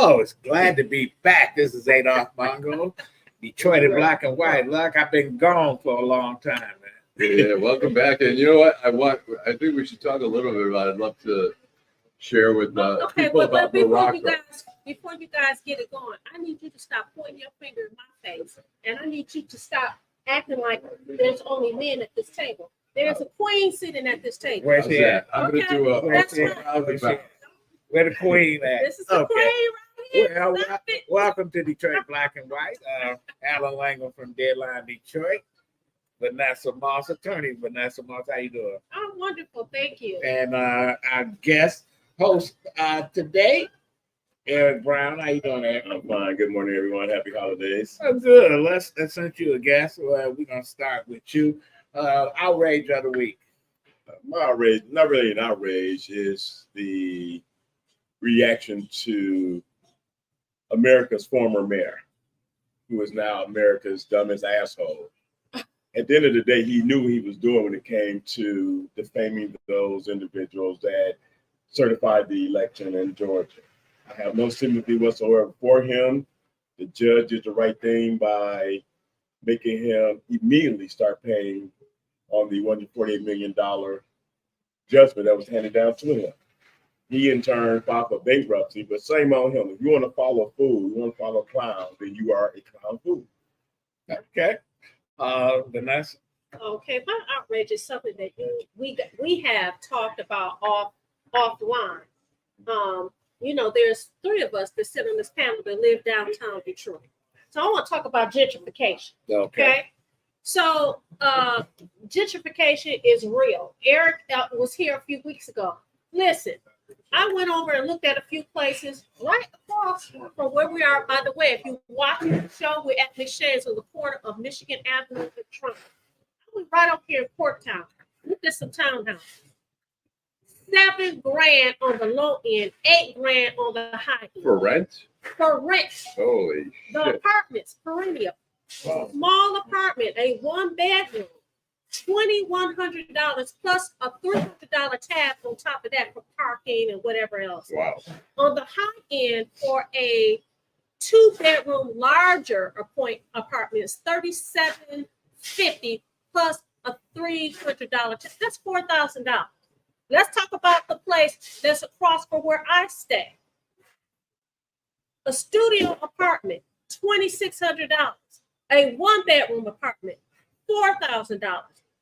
Oh, it's glad to be back. This is Adolph Mongo, Detroit in black and white. Look, I've been gone for a long time, man. Yeah, welcome back. And you know what? I think we should talk a little bit about it. I'd love to share with people about Morocco. Before you guys get it going, I need you to stop pointing your finger in my face, and I need you to stop acting like there's only men at this table. There's a queen sitting at this table. Where's she at? I'm going to do a Where the queen at? This is the queen right here. Well, welcome to Detroit Black and White. Allan Lengel from Deadline Detroit. Vanessa Moss, attorney Vanessa Moss. How you doing? I'm wonderful, thank you. And our guest host today, Eric Brown. How you doing, Eric? I'm fine. Good morning, everyone. Happy holidays. I'm good. Let's since you a guest, we're gonna start with you. Outrage of the week. My outrage, not really an outrage, is the reaction to America's former mayor, who is now America's dumbest asshole. At the end of the day, he knew what he was doing when it came to defaming those individuals that certified the election in Georgia. I have no sympathy whatsoever for him. The judge did the right thing by making him immediately start paying on the $148 million judgment that was handed down to him. He in turn filed for bankruptcy, but same on him. If you want to follow a fool, you want to follow a clown, then you are a clown fool. Okay. Vanessa. Okay, my outrage is something that we have talked about offline. There's three of us that sit on this panel that live downtown Detroit. So I want to talk about gentrification. Okay? So gentrification is real. Eric was here a few weeks ago. Listen, I went over and looked at a few places right across from where we are. By the way, if you watch the show, we're at McShane's on the corner of Michigan Avenue and Trump. I was right up here in Porttown. Look at some townhouses. $7,000 on the low end, $8,000 on the high end. For rent? For rent. Holy the shit. Apartments, perennial. Wow. Small apartment, a one bedroom, $2,100 plus a $300 tab on top of that for parking and whatever else. Wow. On the high end, for a 2-bedroom larger apartment is $3,750 plus a $300 tab. That's $4,000. Let's talk about the place that's across from where I stay. A studio apartment, $2,600. A 1-bedroom apartment, $4,000.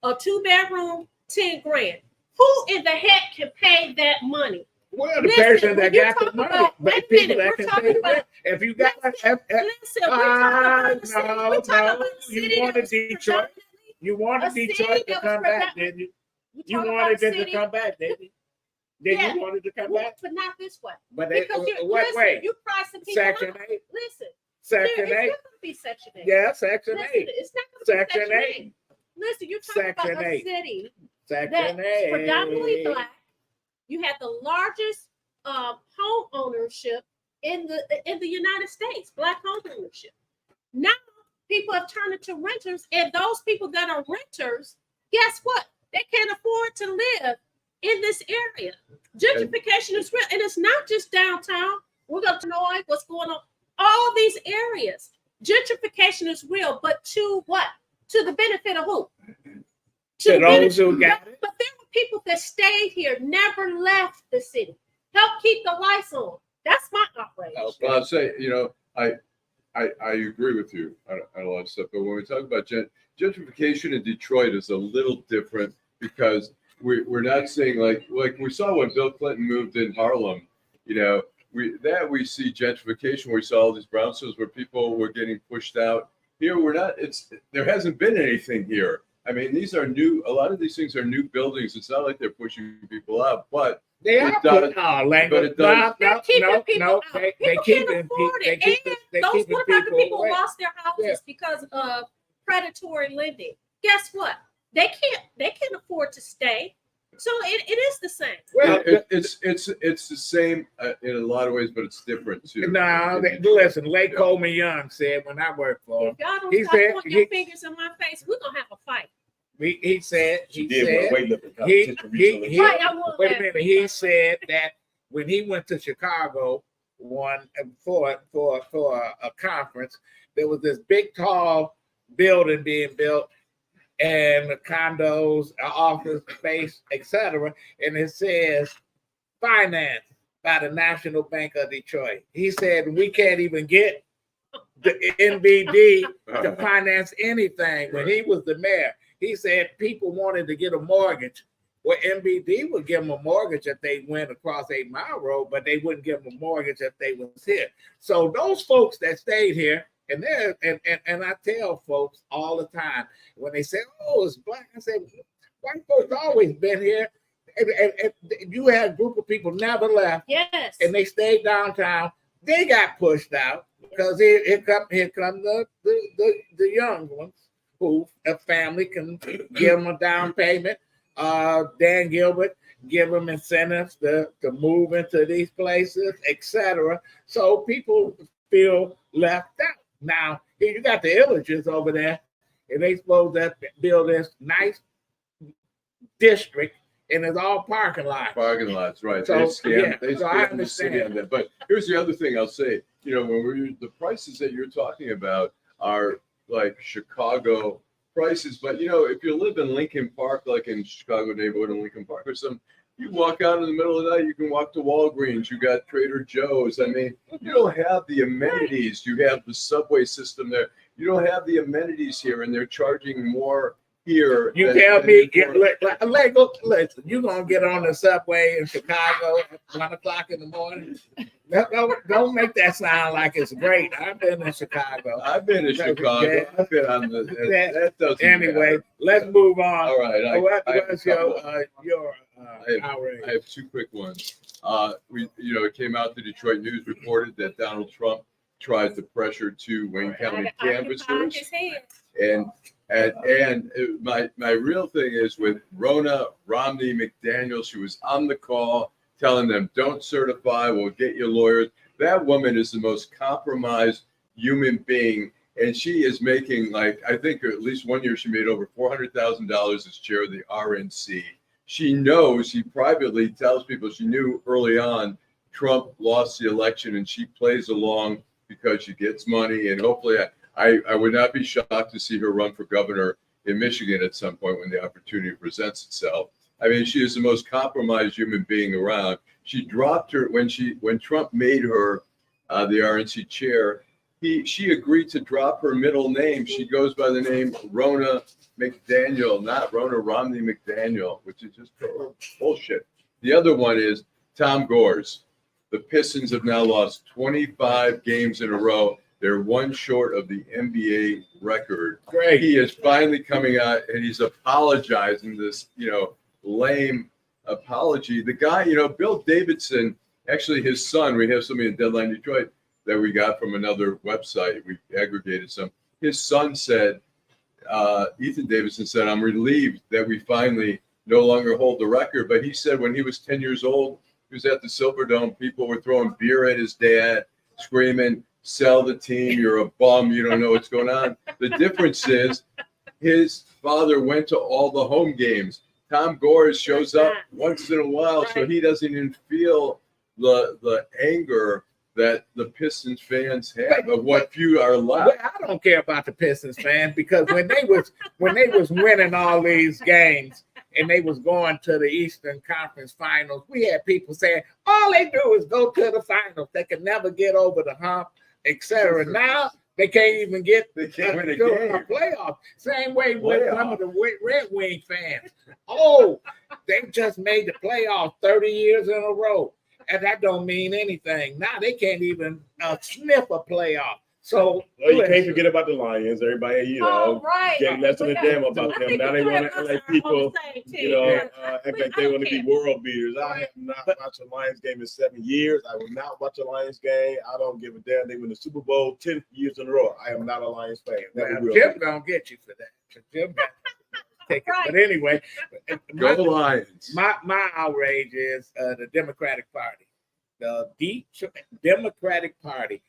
A 2-bedroom, $10,000. Who in the heck can pay that money? Well, the person that got the money, but people that can pay the rent. If you got listen, we're talking about the city. You wanted Detroit. You wanted Detroit to come back, didn't you? You wanted them to come back, didn't you? Then you wanted to come back, but not this way. But what way? You pricing people Section 8. Listen, Section 8. It's not going to be Section 8. Yeah, Section 8. It's not going to be Section 8. Listen, you're talking about a city Section 8. that's predominantly black. You had the largest home ownership in the United States, black home ownership. Now people have turned into renters, and those people that are renters, guess what? They can't afford to live in this area. Gentrification is real, and it's not just downtown. We're going to know what's going on. All these areas, gentrification is real, but to what? To the benefit of who? To those who got it. But there were people that stayed here, never left the city, helped keep the lights on. That's my outrage. Well, I'll say, I agree with you on a lot of stuff, but when we talk about gentrification in Detroit is a little different because we're not saying like we saw when Bill Clinton moved in Harlem, we see gentrification. We saw all these brownstones where people were getting pushed out. Here we're not. There hasn't been anything here. I mean, these are new. A lot of these things are new buildings. It's not like they're pushing people out, but they are putting but it does. They're keeping people out. They People keep can't afford it. And those people lost their houses because of predatory lending. Guess what? They can't afford to stay. So it is the same. Well, it's the same in a lot of ways, but it's different too. No, listen. Late Coleman Young said when I worked for him, if y'all don't stop pointing your fingers in my face, we're gonna have a fight. He said wait a minute. He said that when he went to Chicago, for a conference. There was this big, tall building being built, and the condos, office space, etc. And it says financed by the National Bank of Detroit. He said we can't even get the NBD to finance anything. When he was the mayor, he said people wanted to get a mortgage. Well, NBD would give them a mortgage if they went across 8 Mile Road, but they wouldn't give them a mortgage if they was here. So those folks that stayed here, and I tell folks all the time when they say, "Oh, it's black," I say, "White folks always been here." And you had a group of people never left. Yes. And they stayed downtown. They got pushed out because here come the young ones who a family can give them a down payment. Dan Gilbert give them incentives to move into these places, etc. So people feel left out. Now, here you got the Illiches over there, and they supposed to build this nice district, and it's all parking lots. Parking lots, right? So, They scam I the city on that. But here's the other thing I'll say. You know, when the prices that you're talking about are like Chicago prices, but you know, if you live in Lincoln Park, like in Chicago neighborhood in Lincoln Park or something, you walk out in the middle of the night, you can walk to Walgreens, you got Trader Joe's. I mean, you don't have the amenities. You have the subway system there. You don't have the amenities here, and they're charging more here. You tell me, listen, you're going to get on the subway in Chicago at 1 o'clock in the morning? Don't make that sound like it's great. I've been in Chicago. I've been in Chicago. I've been on the. That doesn't anyway, matter. let's move on. All right. What's your I have two quick ones. It came out, the Detroit News reported that Donald Trump tried to pressure two Wayne County canvassers. And my real thing is with Rona Romney McDaniel. She was on the call telling them, "Don't certify, we'll get you lawyers." That woman is the most compromised human being. And she is making, like, I think at least 1 year she made over $400,000 as chair of the RNC. She knows, she privately tells people she knew early on Trump lost the election, and she plays along because she gets money. And hopefully I would not be shocked to see her run for governor in Michigan at some point when the opportunity presents itself. I mean, she is the most compromised human being around. She dropped her when Trump made her the RNC chair. She agreed to drop her middle name. She goes by the name Rona McDaniel, not Rona Romney McDaniel, which is just bullshit. The other one is Tom Gores. The Pistons have now lost 25 games in a row. They're one short of the NBA record. Great. He is finally coming out and he's apologizing this, lame apology. The guy, Bill Davidson, actually his son, we have somebody in Deadline Detroit that we got from another website. We aggregated some. His son said, Ethan Davidson said, "I'm relieved that we finally no longer hold the record." But he said when he was 10 years old, he was at the Silverdome. People were throwing beer at his dad, screaming, "Sell the team, you're a bum, you don't know what's going on." The difference is his father went to all the home games. Tom Gores shows up once in a while, so he doesn't even feel the anger that the Pistons fans have of what few are left. Well, I don't care about the Pistons fans because when they was winning all these games and they was going to the Eastern Conference Finals, we had people saying all they do is go to the finals. They can never get over the hump, etc. Now they can't even get They can't win a a playoff. Same way with some of the Red Wing fans. Oh, they just made the playoff 30 years in a row. And that don't mean anything. Now they can't even sniff a playoff. So you can't forget about the Lions. Everybody, getting less than a damn about them. Now they want to act like people, act like they want to be world beaters. I have not watched a Lions game in 7 years. I will not watch a Lions game. I don't give a damn. They win the Super Bowl 10 years in a row. I am not a Lions fan. Jim gonna get you for that. Jim take it. But anyway, Go Lions. My outrage is the Democratic Party. The Democratic Party.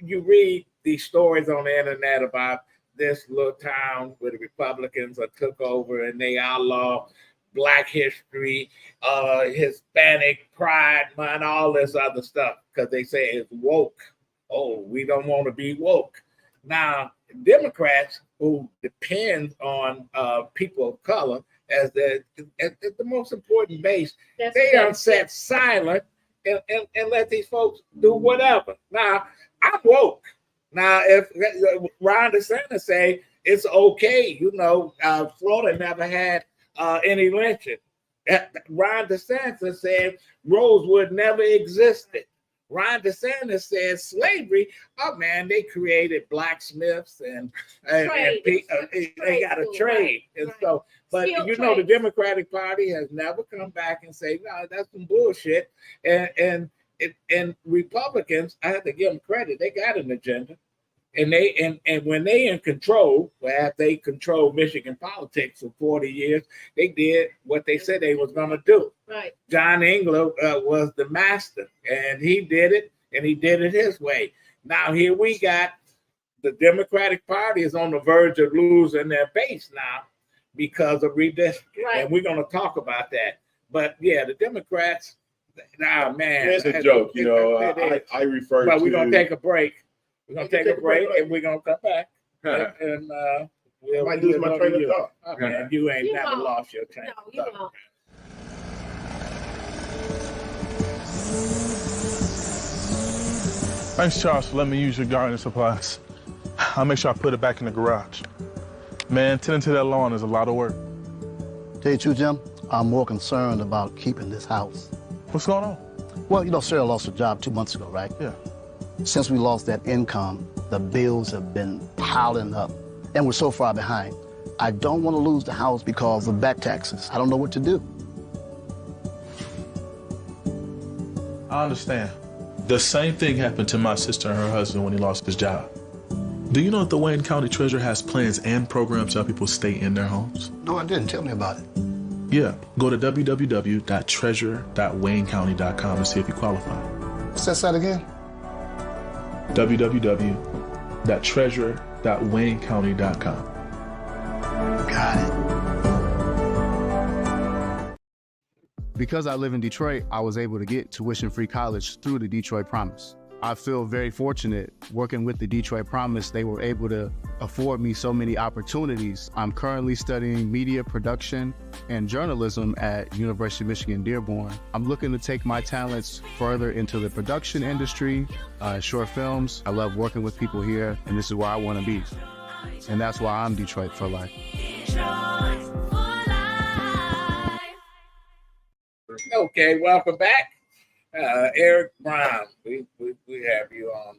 You read these stories on the internet about this little town where the Republicans took over and they outlaw Black history, Hispanic pride month, all this other stuff, because they say it's woke. Oh, we don't want to be woke. Now, Democrats who depend on people of color as the most important base, they are set silent and let these folks do whatever. Now, I'm woke. Now, if Ron DeSantis say it's okay, Florida never had any lynching. Ron DeSantis said Rosewood never existed. Ron DeSantis said slavery, oh man, they created blacksmiths and they got a trade. And so, but the Democratic Party has never come back and say, no, that's some bullshit. And Republicans, I have to give them credit, they got an agenda. And when they in control, after they controlled Michigan politics for 40 years, they did what they said they was going to do. Right. John Engler was the master, and he did it, and he did it his way. Now here we got the Democratic Party is on the verge of losing their base now because of redistricting, and we're going to talk about that. But yeah, the Democrats, man, it's a joke. I refer. But we're going to take a break. We're going to take a break and we're going to come back. And I might lose my train of thought. Oh, man, you ain't never lost your train of thought. Won't. Thanks, Charles, for letting me use your gardening supplies. I'll make sure I put it back in the garage. Man, tending to that lawn is a lot of work. Tell you the truth, Jim, I'm more concerned about keeping this house. What's going on? Well, Sarah lost her job 2 months ago, right? Yeah. Since we lost that income, the bills have been piling up, and we're so far behind. I don't want to lose the house because of back taxes. I don't know what to do. I understand. The same thing happened to my sister and her husband when he lost his job. Do you know that the Wayne County Treasurer has plans and programs to help people stay in their homes? No, I didn't. Tell me about it. Yeah, go to www.treasure.waynecounty.com to see if you qualify. What's that site again? www.treasure.waynecounty.com. Got it. Because I live in Detroit, I was able to get tuition-free college through the Detroit Promise. I feel very fortunate working with the Detroit Promise. They were able to afford me so many opportunities. I'm currently studying media production and journalism at University of Michigan Dearborn. I'm looking to take my talents further into the production industry, short films. I love working with people here, and this is where I want to be. And that's why I'm Detroit for life. Okay, welcome back. Eric Brown, we have you on.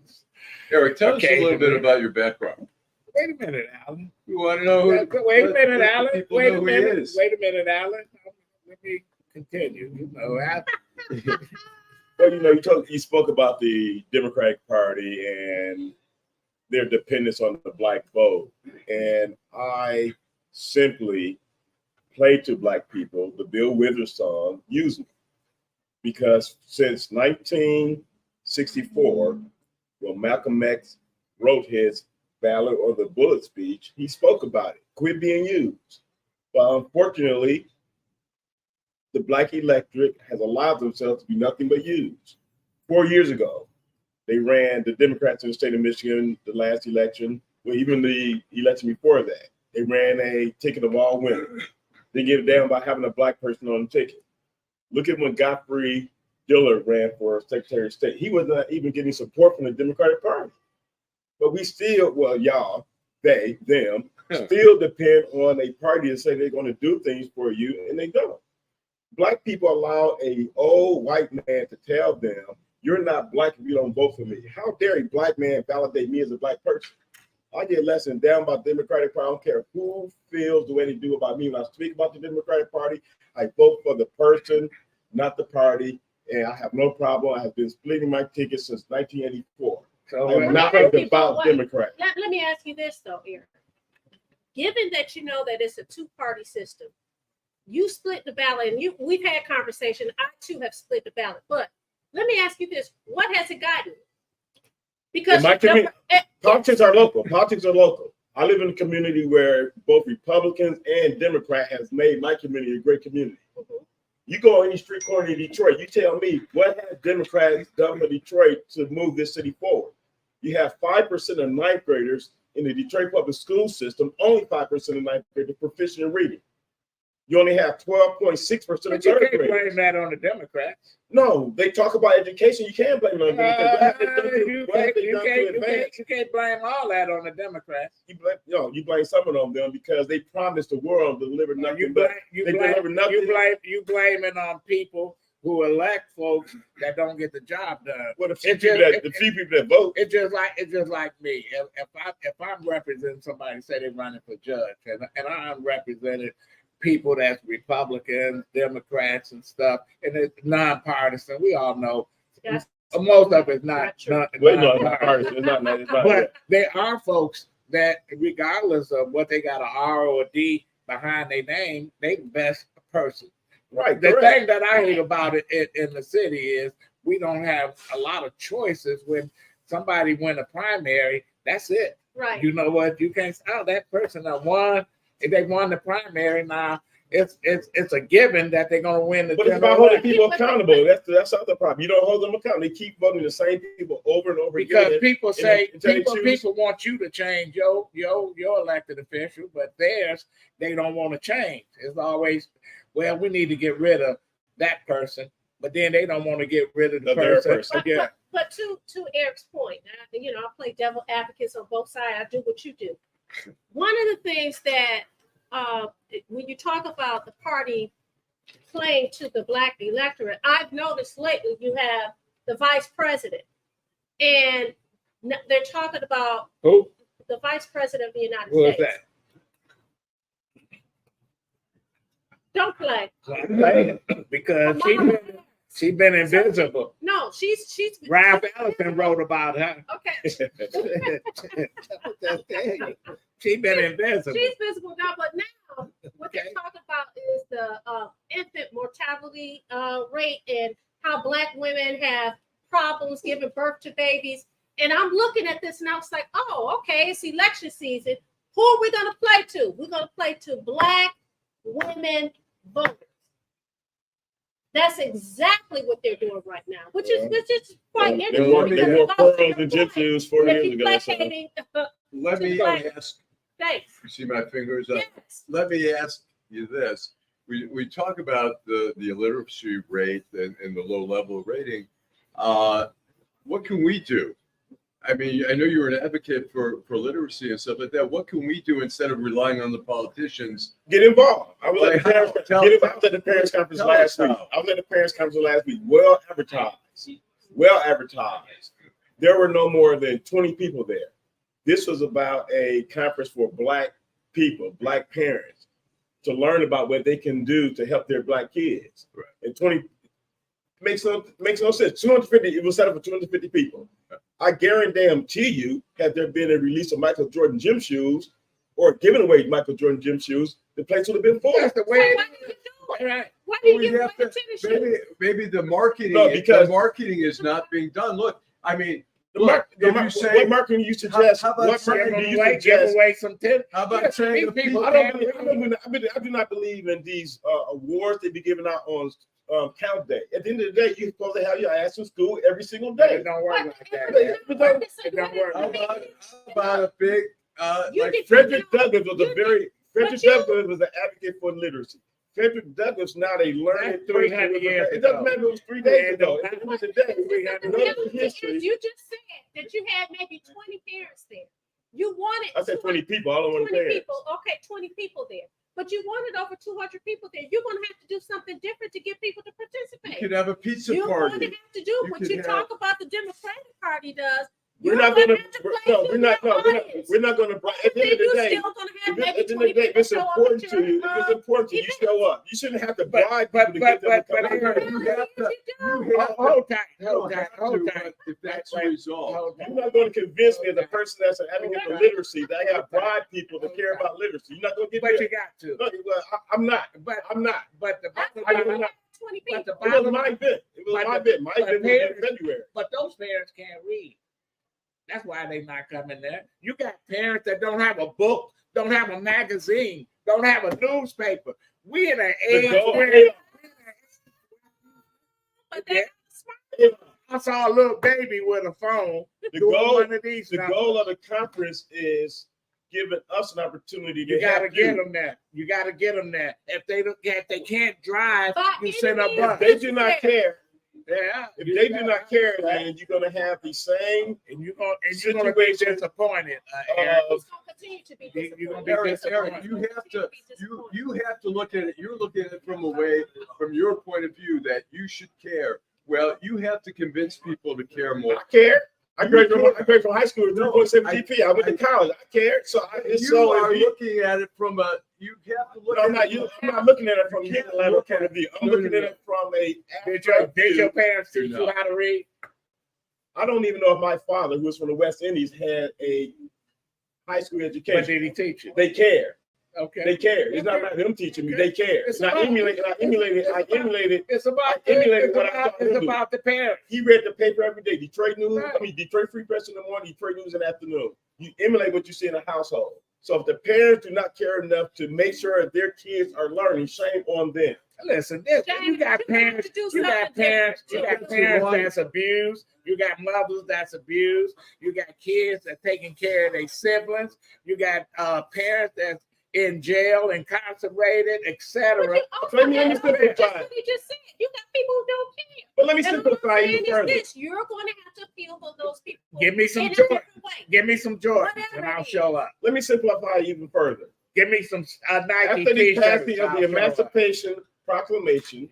Eric, tell us a little bit about your background. Wait a minute, Allan. We want to know. Wait a minute, Allan. Wait a minute. Is. Wait a minute, Allan. Let me continue. Well, you spoke about the Democratic Party and their dependence on the black vote, and I simply played to black people the Bill Withers song "Use Me," because since 1964, when Malcolm X wrote his Ballad or the Bullet speech, he spoke about it. Quit being used. But unfortunately, the black electorate has allowed themselves to be nothing but used. 4 years ago, they ran the Democrats in the state of Michigan, the last election, well, even the election before that. They ran a ticket of all women. They gave a damn about having a black person on the ticket. Look at when Godfrey Dillard ran for Secretary of State. He was not even getting support from the Democratic Party. But we still, well, y'all, they, them, still depend on a party to say they're going to do things for you, and they don't. Black people allow a old white man to tell them, you're not black if you don't vote for me. How dare a black man validate me as a black person? I get less than down about the Democratic Party. I don't care who feels the way they do about me. When I speak about the Democratic Party, I vote for the person, not the party, and I have no problem. I have been splitting my tickets since 1984. So I'm not about Democrats. Let me ask you this, though, Eric. Given that you know that it's a two-party system, you split the ballot, and we've had conversation. I, too, have split the ballot. But let me ask you this. What has it gotten? Because politics are local. Politics are local. I live in a community where both Republicans and Democrats has made my community a great community. You go on any street corner in Detroit, you tell me what has Democrats done for Detroit to move this city forward. You have 5% of ninth graders in the Detroit public school system, only 5% of ninth graders proficient in reading. You only have 12.6% of But you third can't blame graders. that on the Democrats. No, they talk about education. You can't blame it on them. What have they done to- You what have they done to advance? can't blame all that on the Democrats. You blame some of them because they promised the world to deliver nothing. You but blame you blame it on people who elect folks that don't get the job done. Well, the few people that vote. It's just like me. If I'm representing somebody, say they're running for judge, and I'm representing people that's Republicans, Democrats, and stuff, and it's nonpartisan. We all know most of it's not Nonpartisan. It's not. but there are folks that, regardless of what they got an R or a D behind their name, they the best person. Right. The correct. thing that I hate about it in the city is we don't have a lot of choices. When somebody win a primary, that's it. Right. You know what? You can't. Oh, that person that won. If they won the primary, now it's a given that they're gonna win the. But it's about holding people accountable. That's the other problem. You don't hold them accountable. They keep voting the same people over and over because again. people say until they people want you to change your elected official, but theirs they don't want to change. It's always, well, we need to get rid of that person, but then they don't want to get rid of the person. Yeah. But to Eric's point, I play devil advocates on both sides. I do what you do. One of the things that when you talk about the party playing to the Black electorate, I've noticed lately you have the vice president, and they're talking about who? The vice president of the United Who States. is that? Don't play. I'm playing because she's been invisible. No, she's Ralph Ellison wrote about her. Okay. She's been invisible. She's visible now, but now what they're talking about is the infant mortality rate and how Black women have problems giving birth to babies. And I'm looking at this and I was like, oh, okay, it's election season. Who are we going to play to? We're going to play to Black women voters. That's exactly what they're doing right now, which is quite interesting. They wore pearls and gypsies 4 years ago. Let me ask. Thanks. You see my fingers up? Yes. Let me ask you this. We talk about the illiteracy rate and the low level rating. What can we do? I mean, I know you're an advocate for literacy and stuff like that. What can we do instead of relying on the politicians? Get involved. I was at the parents' conference last week. Well advertised. There were no more than 20 people there. This was about a conference for Black people, Black parents, to learn about what they can do to help their Black kids. Right. And 20 makes no sense. 250. It was set up for 250 people. I guarantee you, had there been a release of Michael Jordan gym shoes or giving away Michael Jordan gym shoes, the place would have been full. That's the way. Why do you give away the tennis shoes? Maybe the marketing. No, because the marketing is not being done. Look, I mean, what marketing do you suggest? How about What marketing do you Give suggest? away some tennis? How about saying people? I do not believe in these awards they be giving out on count day. At the end of the day, you're supposed to have your ass in school every single day. It don't work like that. It don't work. How about a big Frederick Douglass was an advocate for literacy. Frederick Douglass not a learning 300 years It doesn't matter if it was 3 days ago. You just said that you had maybe 20 parents there. You wanted I said 20 people. I don't want 20 to people. Okay, 20 people there. But you wanted over 200 people there. You're going to have to do something different to get people to participate. You could have a pizza You're party. going to have to do what you talk about the Democratic Party does. We're not going to. We're not going to. At the end of the day, if it's important to you, you show up. You shouldn't have to bribe people to get them to come. Hold tight. If that's the result. You're not going to convince me as a person that's an advocate for literacy that I got to bribe people to care about literacy. You're not going to get But there. you got to. No, I'm not. But the it was my event. My event was in February. But those parents can't read. That's why they not coming there. You got parents that don't have a book, don't have a magazine, don't have a newspaper. We in an age where But they're smart. I saw a little baby with a phone. The doing goal, one of these the numbers. goal of the conference is giving us an opportunity to You gotta help get you. them there. You gotta get them there. If they can't drive, By you any send a means bus. If they do not care, Yeah. if they do not care, then you're gonna have the same and you're gonna be situation, disappointed. Eric. He's gonna continue to be You're gonna disappointed. be Eric, disappointed. you have to you have to look at it. You're looking at it from your point of view that you should care. Well, you have to convince people to care more. I care. I graduated from high school with 3.7 GP. I went to college. I cared. So You are looking at it from a. You have to look. I'm not looking at it from a You can't unilateral look point at of view. I'm No, no, looking no. at it from a. Did your parents teach No. you how to read? I don't even know if my father, who was from the West Indies, had a high school But education. did he teach you? They care. Okay. They care. It's not about them teaching me. They care. It's And I about- emulated. It's about I emulated what I it's saw him do. about the parents. He read the paper every day. Detroit News. Right. Detroit Free Press in the morning. Detroit News in the afternoon. You emulate what you see in the household. So if the parents do not care enough to make sure that their kids are learning, shame on them. Listen, you got James, parents. you You got something parents. You different. got parents that's abused. You got mothers that's abused. You got kids that taking care of their siblings. You got parents that's in jail, incarcerated, etc. Let me simplify. That's what he just said. You got people who don't care. But let me And what I'm simplify saying even is further. this: you're going to have to feel for those people. Give me some in a joy. different way. Give me some Jordans, Whatever and it I'll is. show up. Let me simplify even further. Give me some Nike After the t-shirts. passing of I'll the show up. Emancipation Proclamation,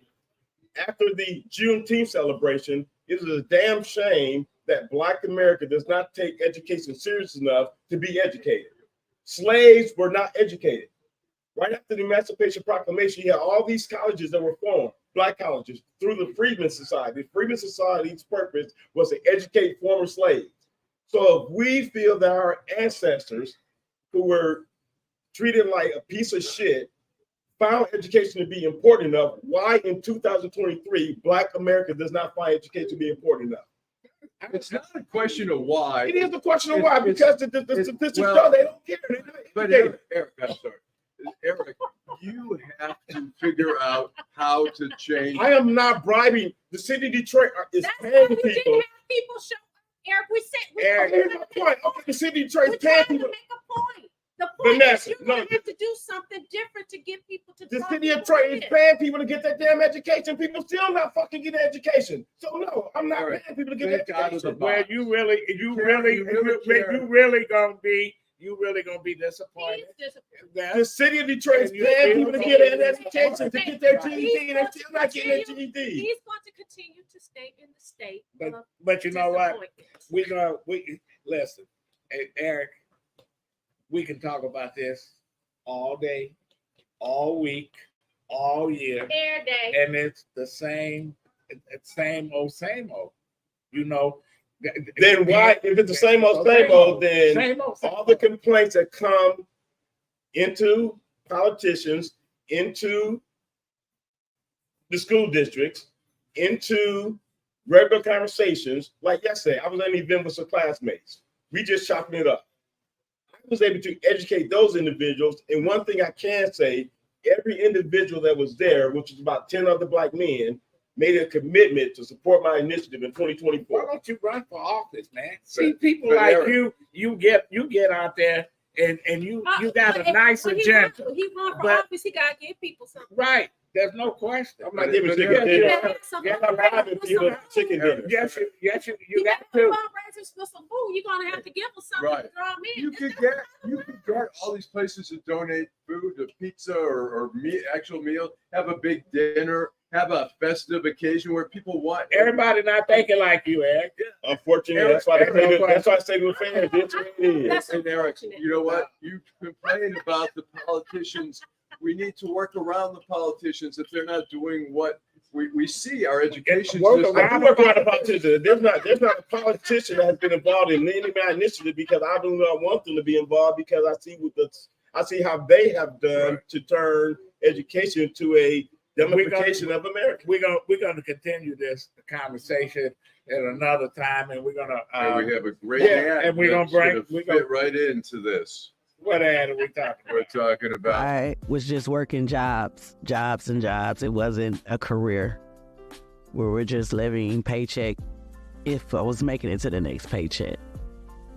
after the Juneteenth celebration, it is a damn shame that Black America does not take education serious enough to be educated. Slaves were not educated. Right after the Emancipation Proclamation, you had all these colleges that were formed, Black colleges, through the Freedmen Society. The Freedmen Society's purpose was to educate former slaves. So if we feel that our ancestors, who were treated like a piece of shit, found education to be important enough, why in 2023 Black America does not find education to be important enough? It's not a question of why. It is the question of It's- why, because the it's- statistics well, show they don't care. They're not But educated. Eric, I'm sorry. Eric, you have to figure out how to change. I am not bribing. The city of Detroit is That's why paying we people. didn't have people show up. Eric, we said Eric, Here's my point. Okay, the city of Detroit we're is paying trying to people. make a point. The point Vanessa, is you're no. going to have to do something different to get people to The draw city of people Detroit is in. paying people to get that damn education. People still not fucking getting education. So no, I'm not Eric, paying people to get think out of the education. Where box. you really gonna be disappointed. He's disappointed. The city of Detroit is And you paying still people to don't get get that education to get their Right. GED, and they're still not getting their GED. He's going to continue to stay in the state of But you know what? disappointment. We listen, hey, Eric. We can talk about this all day, all week, all year, Air day. and it's the same old. You know. Then why, if it's the same old, then Same old. all the complaints that come into politicians, into the school districts, into regular conversations, like yesterday, I was at an event with some classmates. We just chopping it up. I was able to educate those individuals. And one thing I can say, every individual that was there, which was about 10 other Black men, made a commitment to support my initiative in Why 2024. don't you run for office, man? See, people but like Eric- you get out there and you got a nice agenda. He run for But- office. He got to give people something. Right. There's no question. I'm not giving But chicken Eric- dinner. You gotta have something. I'm not robbing people chicken dinner. Yes, you You got got to. fundraisers for some food. You're gonna have to give them something Right. to draw them in. You could get all these places to donate food, to pizza or actual meal, have a big dinner, have a festive occasion where people want Everybody not thinking like you, Eric. Unfortunately, that's why I say to the fans, it's what it is. That's And Eric, unfortunate. you know what? You complain about the politicians. We need to work around the politicians if they're not doing what we see our education Work system. I do work around the politicians. There's not a politician that has been involved in any of my initiative because I do not want them to be involved because I see how they have done to turn education into a Demonification of America. We're gonna continue this conversation at another time, and we're gonna And we have a great yeah, ad and we're gonna that's bring fit right into this. what ad are we talking We're about? talking about I was just working jobs and jobs. It wasn't a career. We were just living paycheck if I was making it to the next paycheck.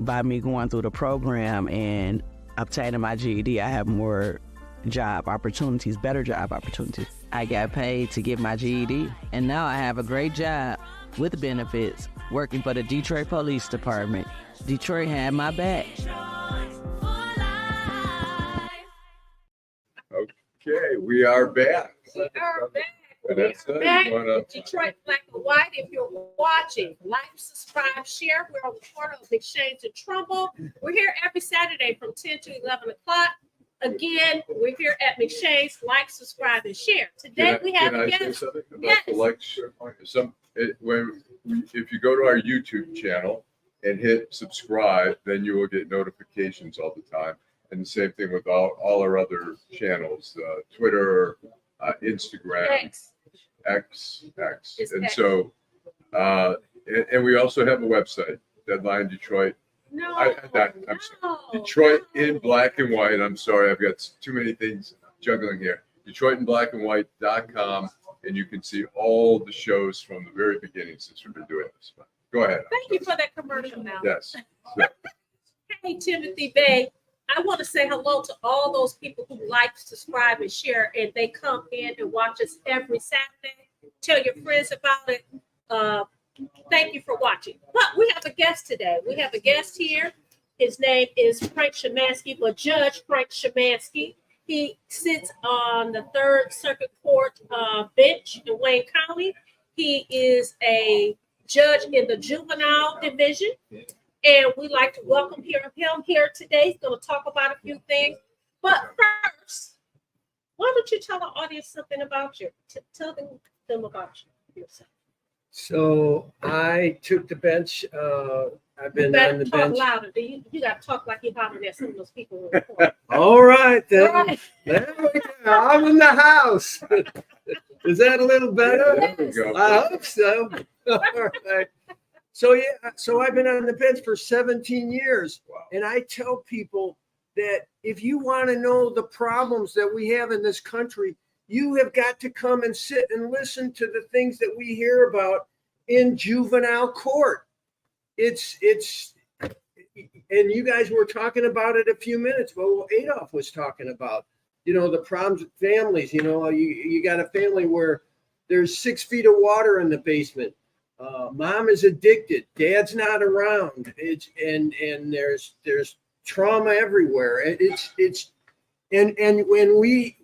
By me going through the program and obtaining my GED, I have more job opportunities, better job opportunities. I got paid to get my GED, and now I have a great job with benefits working for the Detroit Police Department. Detroit had my back. Okay, we are back. We are back. Vanessa, you Back wanna- in Detroit Black and White. If you're watching, like, subscribe, share. We're on the corner of Exchange and Trumbull. We're here every Saturday from 10 to 11 o'clock. Again, we're here at McShane's. Like, subscribe, and share. Today we have Can a I say guest. something about Yes. the likes? If you go to our YouTube channel and hit subscribe, then you will get notifications all the time. And the same thing with all our other channels, Twitter, Instagram, X. X. It's And X. so, and we also have a website, Deadline Detroit. No, I'm sorry. Detroit in black and white. I'm sorry, I've got too many things juggling here. DetroitinBlackandWhite.com, and you can see all the shows from the very beginning since we've been doing this. But go ahead. Thank you for that commercial now. Yes. Hey, Timothy Bay. I want to say hello to all those people who like, subscribe, and share, and they come in and watch us every Saturday. Tell your friends about it. Thank you for watching. But we have a guest today. We have a guest here. His name is Frank Szymanski, but Judge Frank Szymanski. He sits on the Third Circuit Court bench in Wayne County. He is a judge in the juvenile division. And we'd like to welcome him here today. He's going to talk about a few things. But first, why don't you tell the audience something about you? Tell them about yourself. So I took the bench. I've You been better on the talk bench. louder. You got to talk like you're louder than some of those people in the court. All right, then. All right. There we go. I'm in the house. Is that a little better? There we go. I hope so. All right. So I've been on the bench for 17 years. Wow. And I tell people that if you want to know the problems that we have in this country, you have got to come and sit and listen to the things that we hear about in juvenile court. It's and you guys were talking about it a few minutes ago. Well, Adolph was talking about, the problems with families. You got a family where there's 6 feet of water in the basement. Mom is addicted. Dad's not around. And there's trauma everywhere. And when we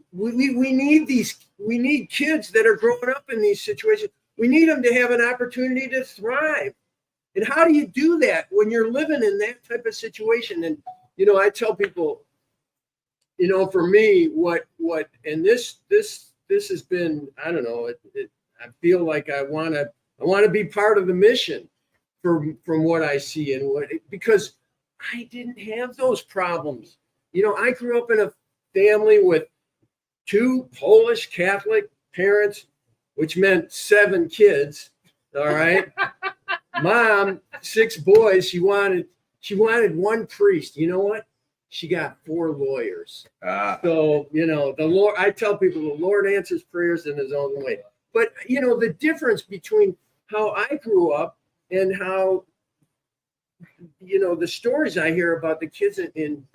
need kids that are growing up in these situations. We need them to have an opportunity to thrive. And how do you do that when you're living in that type of situation? And I tell people, for me, and this has been, I don't know, I feel like I want to be part of the mission from what I see because I didn't have those problems. I grew up in a family with 2 Polish Catholic parents, which meant 7 kids. All right. Mom, 6 boys. She wanted 1 priest. You know what? She got 4 lawyers. So, the Lord, I tell people the Lord answers prayers in his own way. But, the difference between how I grew up and how, the stories I hear about the kids in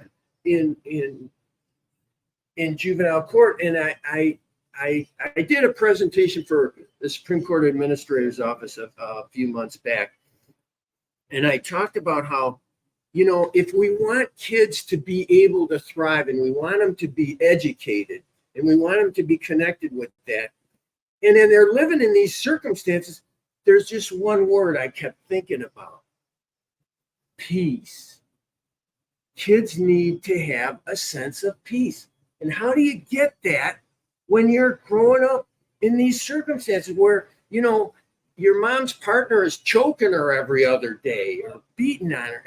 juvenile court. And I did a presentation for the Supreme Court Administrator's Office a few months back. And I talked about how, if we want kids to be able to thrive and we want them to be educated and we want them to be connected with that, and then they're living in these circumstances, there's just one word I kept thinking about: peace. Kids need to have a sense of peace. And how do you get that when you're growing up in these circumstances where, your mom's partner is choking her every other day or beating on her,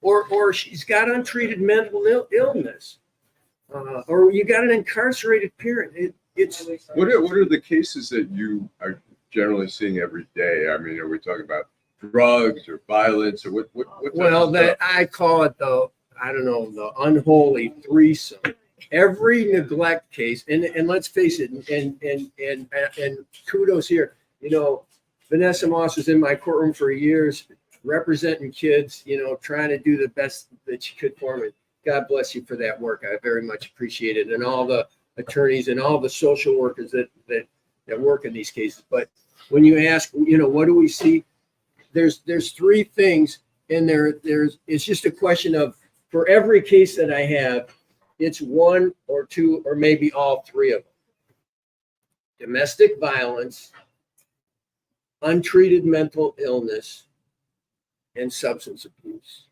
or she's got untreated mental illness, or you got an incarcerated parent? it's What are the cases that you are generally seeing every day? I mean, are we talking about drugs or violence or what type well of that stuff? I call it the the unholy threesome. Every neglect case, and let's face it, and kudos here. Vanessa Moss was in my courtroom for years, representing kids. Trying to do the best that she could for me. God bless you for that work. I very much appreciate it, and all the attorneys and all the social workers that work in these cases. But when you ask, what do we see? There's three things, and there's it's just a question of, for every case that I have, it's one or two or maybe all three of them. Domestic violence, untreated mental illness, and substance abuse.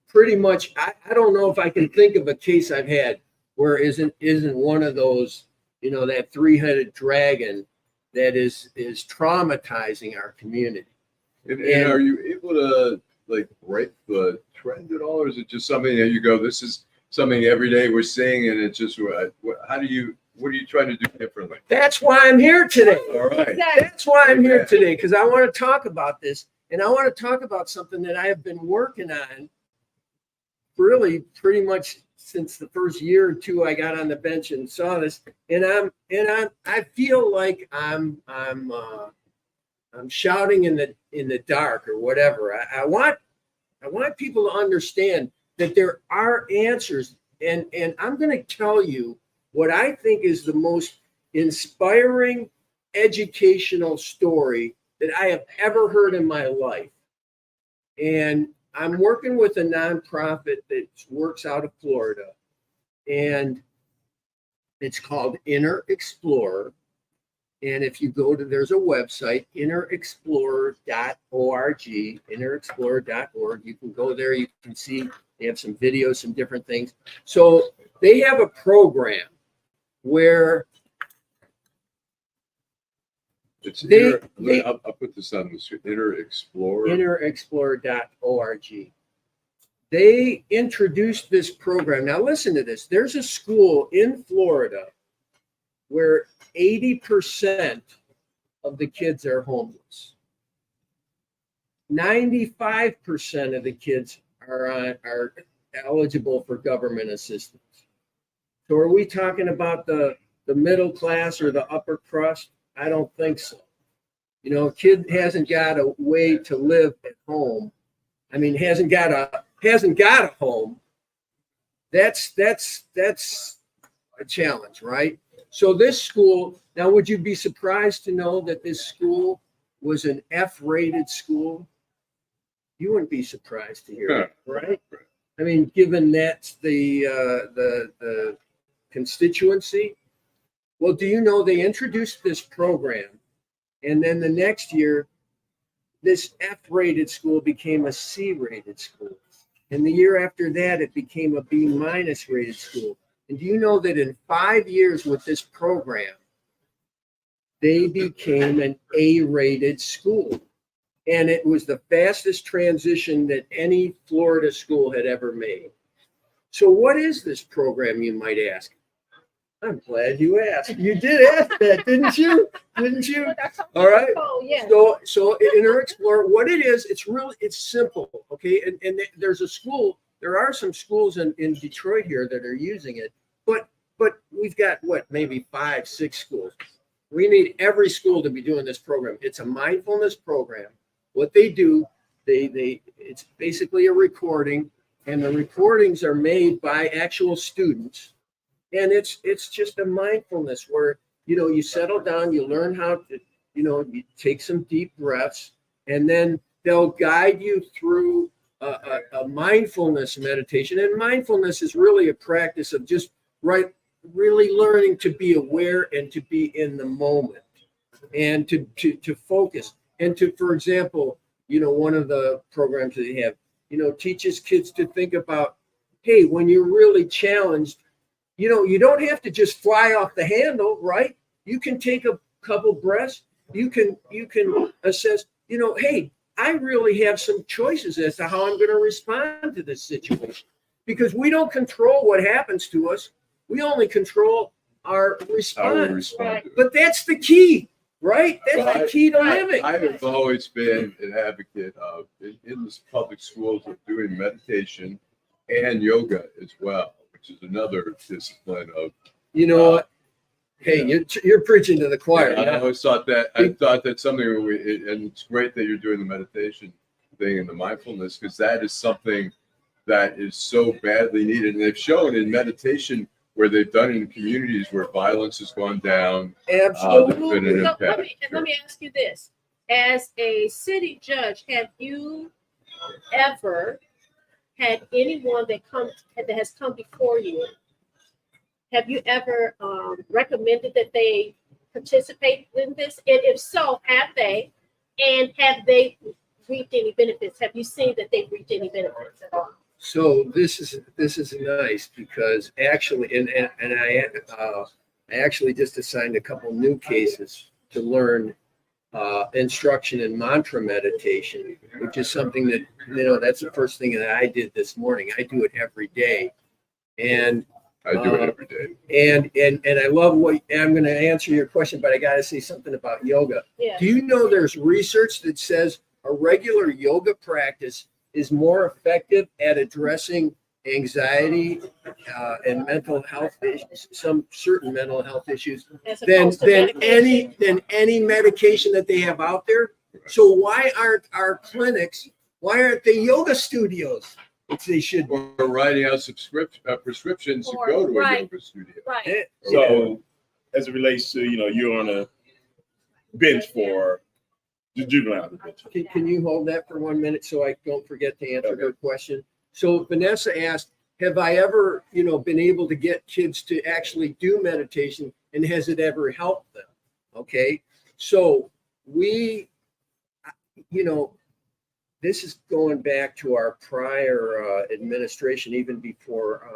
Pretty much, I don't know if I can think of a case I've had where isn't one of those, that three-headed dragon that is traumatizing our community. And are you able to break the trend at all, or is it just something that you go, this is something every day we're seeing, and it's just what are you trying to do differently? That's why I'm here today. All right. That's why I'm here today, because I want to talk about this, and I want to talk about something that I have been working on really pretty much since the first year or two I got on the bench and saw this, and I feel like I'm shouting in the dark or whatever. I want people to understand that there are answers, and I'm going to tell you what I think is the most inspiring educational story that I have ever heard in my life. And I'm working with a nonprofit that works out of Florida, and it's called Inner Explorer. And if you go to, there's a website, innerexplorer.org, you can go there, you can see, they have some videos, some different things. So they have a program where It's They- I'll put this on the screen. Inner Explorer. innerexplorer.org. They introduced this program. Now listen to this. There's a school in Florida where 80% of the kids are homeless. 95% of the kids are eligible for government assistance. So are we talking about the middle class or the upper crust? I don't think so. A kid hasn't got a way to live at home. I mean, hasn't got a home. That's a challenge, right? So this school, now would you be surprised to know that this school was an F-rated school? You wouldn't be surprised to hear that, right? I mean, given that's the constituency. Well, do you know they introduced this program, and then the next year, this F-rated school became a C-rated school. And the year after that, it became a B- rated school. And do you know that in 5 years with this program, they became an A-rated school? And it was the fastest transition that any Florida school had ever made. So what is this program, you might ask? I'm glad you asked. You did ask that, didn't you? All right. Oh, yeah. So Inner Explorer, what it is, it's simple. Okay. And there are some schools in Detroit here that are using it, but we've got maybe 5-6 schools. We need every school to be doing this program. It's a mindfulness program. What they do, it's basically a recording, and the recordings are made by actual students. And it's just a mindfulness where, you settle down, you learn how to, you take some deep breaths, and then they'll guide you through a mindfulness meditation. And mindfulness is really a practice of just really learning to be aware and to be in the moment and to focus. And for example, one of the programs that they have, teaches kids to think about, hey, when you're really challenged, you don't have to just fly off the handle, right? You can take a couple breaths. You can assess, hey, I really have some choices as to how I'm going to respond to this situation, because we don't control what happens to us. We only control our How we response. respond to it. But that's the key, right? That's Well, the key to living. I have always been an advocate of, in the public schools, of doing meditation and yoga as well, which is another discipline of. You know what? Hey, you're preaching to the choir. Yeah, I always thought that. I thought that's something and it's great that you're doing the meditation thing and the mindfulness, because that is something that is so badly needed. And they've shown in meditation where they've done it in communities where violence has gone down. Absolutely. There's been an So impact. let me ask you this: as a city judge, have you ever had anyone that has come before you? Have you ever recommended that they participate in this? And if so, have they? And have they reaped any benefits? Have you seen that they've reaped any benefits at all? So this is nice because actually, and I actually just assigned a couple new cases to learn instruction in mantra meditation, which is something that, that's the first thing that I did this morning. I do it every day, and I do it every day. And I love I'm going to answer your question, but I got to say something about yoga. Yeah. Do you know there's research that says a regular yoga practice is more effective at addressing anxiety and mental health issues, some certain mental health issues, As than opposed to medication? any medication that they have out there? So why aren't our clinics? Why aren't they yoga studios? Which they should be. Or writing out prescriptions to go to a yoga studio. Right. So, as it relates to, you're on a bench for the juvenile detention. Can you hold that for 1 minute so I don't forget to answer her question? So Vanessa asked, have I ever, been able to get kids to actually do meditation, and has it ever helped them? Okay. So we, this is going back to our prior administration, even before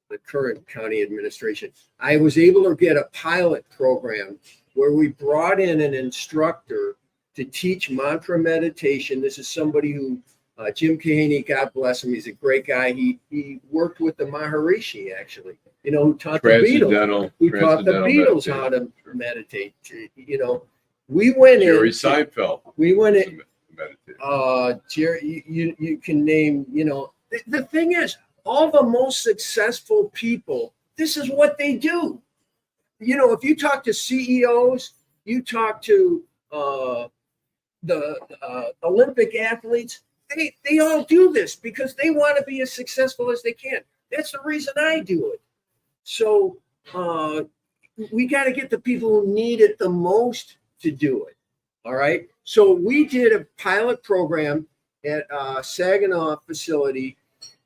the current county administration. I was able to get a pilot program where we brought in an instructor to teach mantra meditation. This is somebody who, Jim Kahaney, God bless him, he's a great guy. He worked with the Maharishi, actually, who taught the Beatles. Who taught the Beatles how to meditate. We went Jerry in. Seinfeld. We went in. Meditate. Jerry, you can name, the thing is, all the most successful people, this is what they do. If you talk to CEOs, you talk to the Olympic athletes, they all do this because they want to be as successful as they can. That's the reason I do it. So we got to get the people who need it the most to do it. All right. So we did a pilot program at Saginaw facility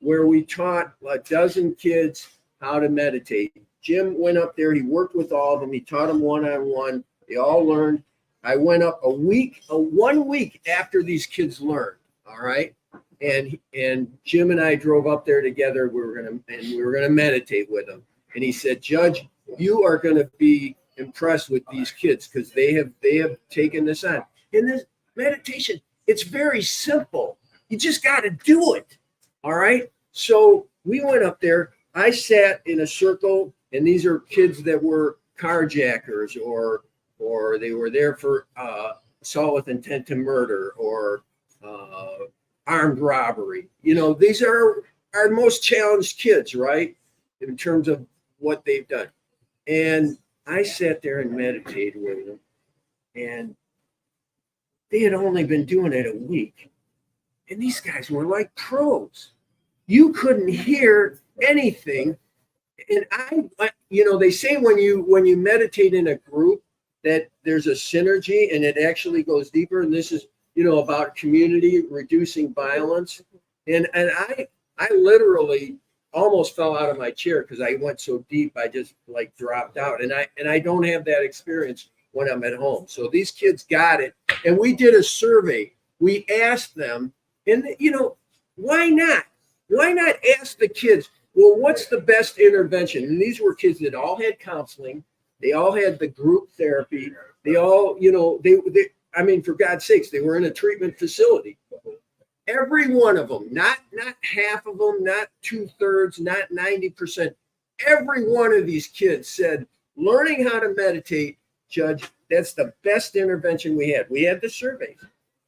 where we taught a dozen kids how to meditate. Jim went up there. He worked with all of them. He taught them one-on-one. They all learned. I went up 1 week after these kids learned. All right. And Jim and I drove up there together. We were gonna meditate with them. And he said, Judge, you are going to be impressed with these kids because they have taken this on. In this meditation, it's very simple. You just got to do it. All right. So we went up there. I sat in a circle, and these are kids that were carjackers or they were there for assault with intent to murder or armed robbery. These are our most challenged kids, right? In terms of what they've done. And I sat there and meditated with them, and they had only been doing it a week. And these guys were like pros. You couldn't hear anything. And they say when you meditate in a group that there's a synergy and it actually goes deeper. And this is, about community, reducing violence. And I literally almost fell out of my chair because I went so deep. I just dropped out. And I don't have that experience when I'm at home. So these kids got it. And we did a survey. We asked them, and why not? Why not ask the kids, well, what's the best intervention? And these were kids that all had counseling. They all had the group therapy. They all, for God's sakes, they were in a treatment facility. Every one of them, not half of them, not 2/3, not 90%. every one of these kids said, learning how to meditate, Judge, that's the best intervention we had. We had the surveys.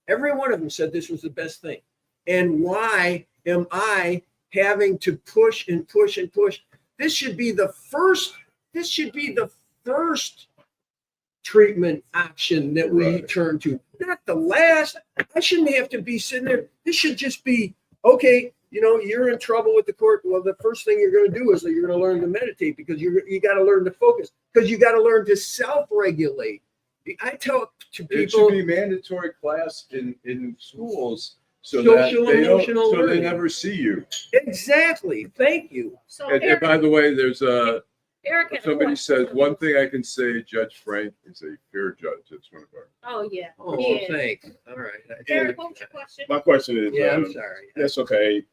Every one of them said this was the best thing. And why am I having to push and push and push? This should be the first treatment option that we turn to, not the last. I shouldn't have to be sitting there. This should just be, okay, you know, you're in trouble with the court. Well, the first thing you're going to do is that you're going to learn to meditate, because you got to learn to focus, because you got to learn to self-regulate. I tell to people, it should be mandatory class in schools so Social, that they don't, emotional so they learning. never see you. Exactly. Thank you. So And Eric, by the way, there's Eric had a somebody question. says one thing I can say. Judge Frank is a fair judge. That's one of our. Oh yeah. Oh, Yeah. thanks. All right. Eric, what was your question? My question is, Yeah, I'm sorry. that's okay.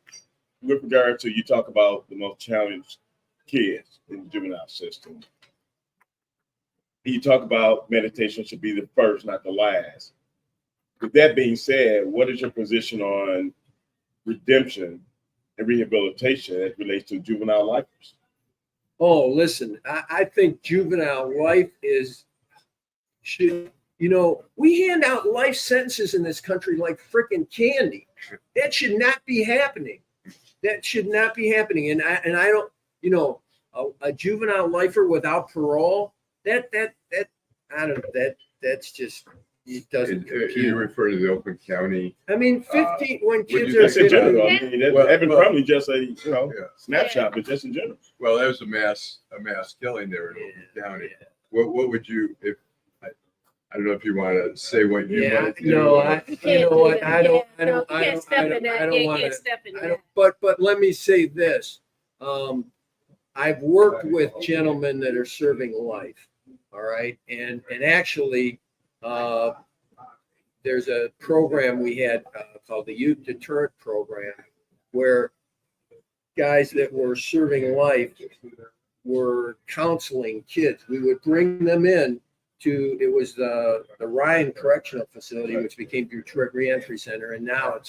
With regard to, you talk about the most challenged kids in the juvenile system. You talk about meditation should be the first, not the last. With that being said, what is your position on redemption and rehabilitation as it relates to juvenile lifers? Oh, listen, I think juvenile life should, you know, we hand out life sentences in this country like freaking candy. That should not be happening. That should not be happening. And I don't, you know, a juvenile lifer without parole, that's just, it doesn't You compute. refer to the Oakland County. I mean, 15, when would you kids think Just in are, general, I mean, Well, that well- probably just a Yeah. snapshot, but just in general. Well, there was a mass killing there in Oakland County. What would you, if I don't know if you want to say what you yeah, might do. no, you know what, I don't want to. but let me say this. I've worked with gentlemen that are serving life. All right. And actually, there's a program we had called the Youth Deterrent Program, where guys that were serving life were counseling kids. We would bring them in to, it was the Ryan Correctional Facility, which became Detroit Reentry Center. And now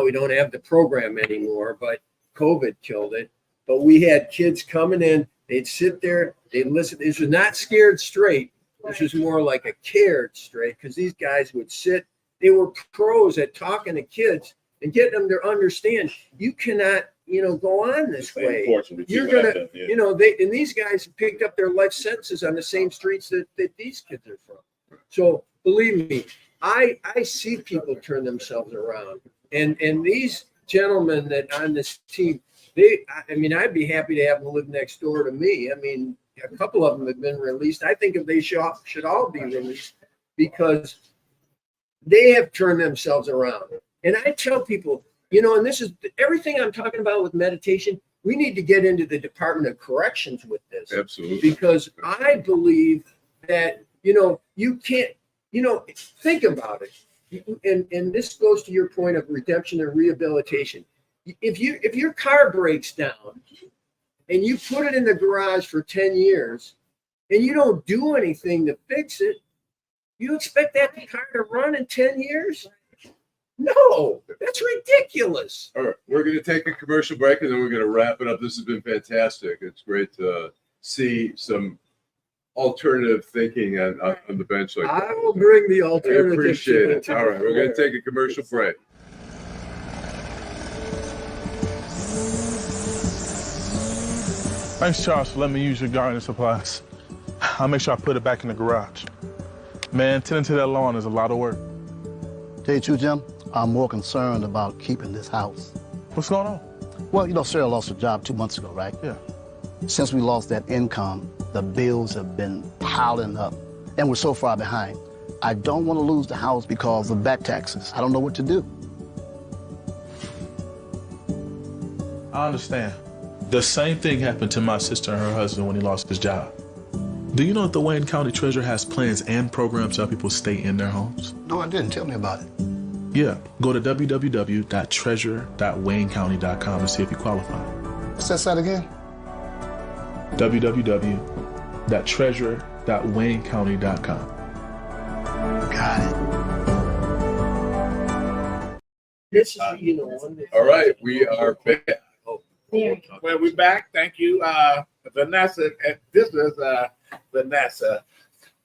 we don't have the program anymore, but COVID killed it. But we had kids coming in, they'd sit there, they'd listen. This was not scared straight. This was more like a cared straight, because these guys would sit, they were pros at talking to kids and getting them to understand, you cannot, you know, go on this way. Unfortunately, You're what gonna, happened, yeah. you know, and these guys picked up their life sentences on the same streets that these kids are from. So believe me, I see people turn themselves around, and these gentlemen that on this team, I mean, I'd be happy to have them live next door to me. I mean, a couple of them have been released. I think if they should all be released, because they have turned themselves around. And I tell people, you know, and this is everything I'm talking about with meditation, we need to get into the Department of Corrections with this. Absolutely. Because I believe that, you know, you can't, you know, think about it. And this goes to your point of redemption and rehabilitation. If your car breaks down and you put it in the garage for 10 years and you don't do anything to fix it, you expect that car to run in 10 years? No, that's ridiculous. All right, we're going to take a commercial break and then we're going to wrap it up. This has been fantastic. It's great to see some alternative thinking on the bench like that. I will bring the I alternative. appreciate it. to the All right, we're going to floor. take a commercial break. Thanks, Charles, for letting me use your gardening supplies. I'll make sure I put it back in the garage. Man, tending to that lawn is a lot of work. Tell you the truth, Jim, I'm more concerned about keeping this house. What's going on? Well, you know, Sarah lost her job 2 months ago, right? Yeah. Since we lost that income, the bills have been piling up, and we're so far behind. I don't want to lose the house because of back taxes. I don't know what to do. I understand. The same thing happened to my sister and her husband when he lost his job. Do you know that the Wayne County Treasurer has plans and programs to help people stay in their homes? No, I didn't. Tell me about it. Yeah, go to www.treasure.waynecounty.com to see if you qualify. What's that site again? www.treasure.waynecounty.com. Got it. This is, you know, one that- All right, we are back. Well, we're back. Thank you, Vanessa. This is Vanessa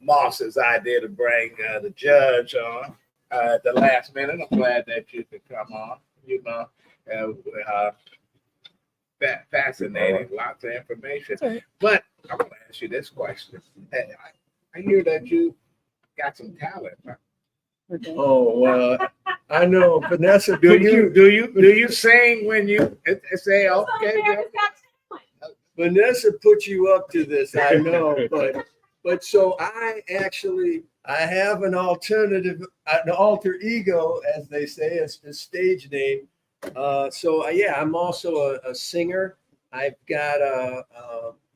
Moss's idea to bring the judge on at the last minute. I'm glad that you could come on. You know, fascinating, lots of information. Right. But I'm going to ask you this question. Hey, I hear that you got some talent. Huh? Oh, I know Vanessa. Do you sing when you say okay? Vanessa put you up to this, I know, but so I have an alter ego, as they say, as a stage name. Yeah, I'm also a singer. I've got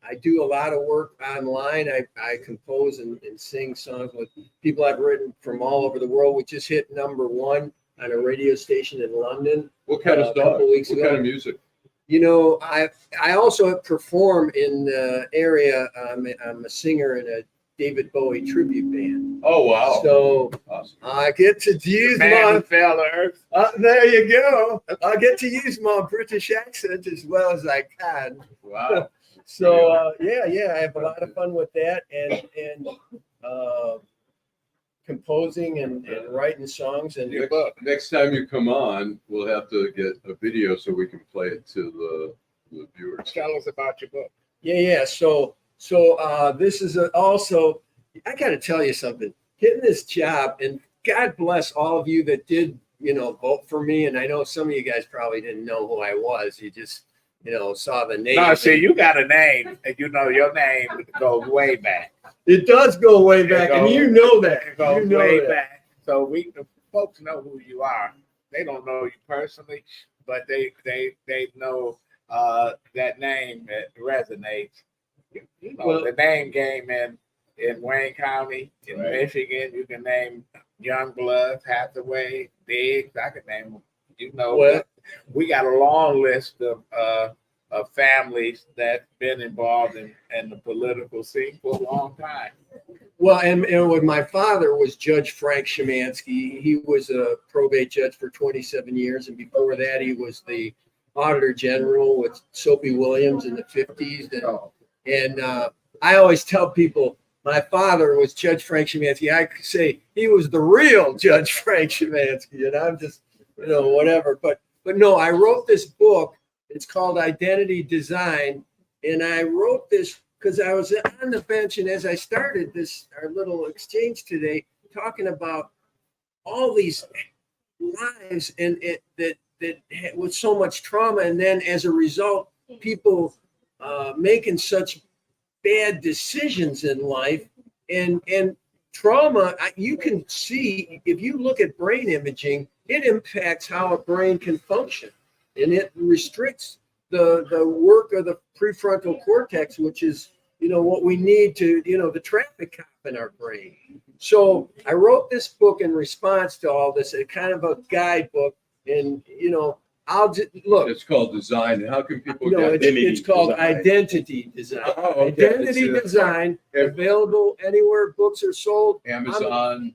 I do a lot of work online. I compose and sing songs with people I've written from all over the world. We just hit #1 on a radio station in London. What kind of a stuff? couple weeks What ago. kind of music? You know, I also perform in the area. I'm a singer in a David Bowie tribute band. Oh, wow. So Awesome. I get to use Man who fell to earth. there you go. I get to use my British accent as well as I can. Wow. So yeah, I have a lot of fun with that and composing and writing songs and Next time you come on, we'll have to get a video so we can play it to the viewers. Tell us about your book. yeah. So this is also, I got to tell you something. Getting this job, and God bless all of you that did, vote for me. And I know some of you guys probably didn't know who I was. You just, saw the name. No, see, you got a name, and your name goes way back. It does go way back, and you know that. It goes You know way that. back. So the folks know who you are. They don't know you personally, but they know that name that resonates. The name game in Wayne County, in Michigan, you can name Youngblood, Hathaway, Diggs. I can name them. We got a long list of families that's been involved in the political scene for a long time. Well, and when my father was Judge Frank Szymanski, he was a probate judge for 27 years, and before that, he was the Auditor General with Soapy Williams in the 50s. And I always tell people my father was Judge Frank Szymanski. I say he was the real Judge Frank Szymanski, and I'm just, whatever. But no, I wrote this book. It's called Identity Design, and I wrote this because I was on the bench, and as I started our little exchange today, talking about all these lives and that with so much trauma, and then as a result, people making such bad decisions in life, and trauma. You can see if you look at brain imaging, it impacts how a brain can function, and it restricts the work of the prefrontal cortex, which is what we need to the traffic cop in our brain. So I wrote this book in response to all this, a kind of a guidebook, and I'll just look. It's called Design. And how can people No, get it's called Identity Design. Oh, okay. Identity Design, available anywhere books are sold. Amazon,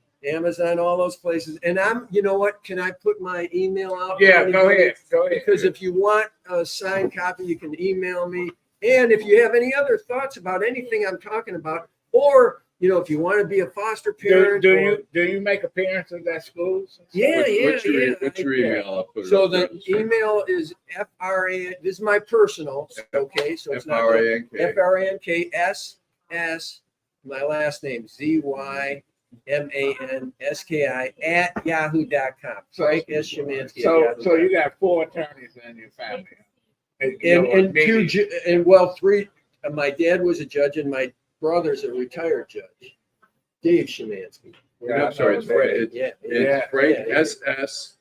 all those places. And you know what? Can I put my email out? Yeah, go ahead. Because if you want a signed copy, you can email me. And if you have any other thoughts about anything I'm talking about, or if you want to be a foster parent, do you make appearances at schools? Yeah. What's your email? I'll put it So up there. the email is FRA. This is my personal. Okay, so it's not FRANKSS. My last name ZYMANSKI at yahoo.com. Frank S. Szymanski. So you got 4 attorneys in your family. And 3. My dad was a judge, and my brother's a retired judge, Dave Szymanski. I'm sorry, it's Frank. It's Frank S.S.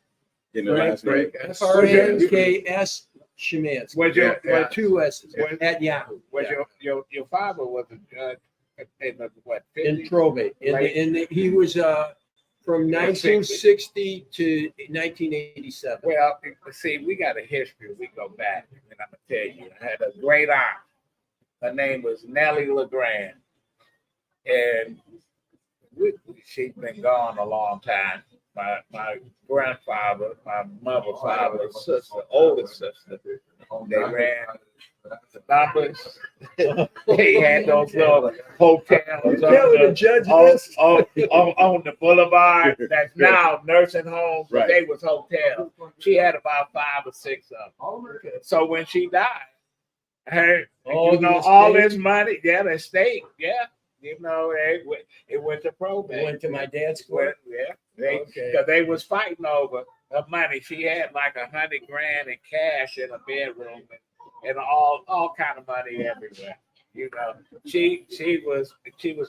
In the last name. FRANKS Szymanski. Was 2 S's at Yahoo. Your father was a judge in the 50s? In probate. He was from 1960 to 1987. Well, see, we got a history. We go back, and I'm gonna tell you, I had a great aunt. Her name was Nellie LeGrand, and she's been gone a long time. my grandfather, my mother's father's sister, oldest sister. They ran the numbers. They had those little hotels on the boulevard that's now nursing homes, but they was hotels. She had about 5 or 6 of them. So when she died, all this money, the estate, it went to probate. It went to my dad's school. Because they was fighting over her money. She had like $100,000 in cash in a bedroom and all kind of money everywhere. She was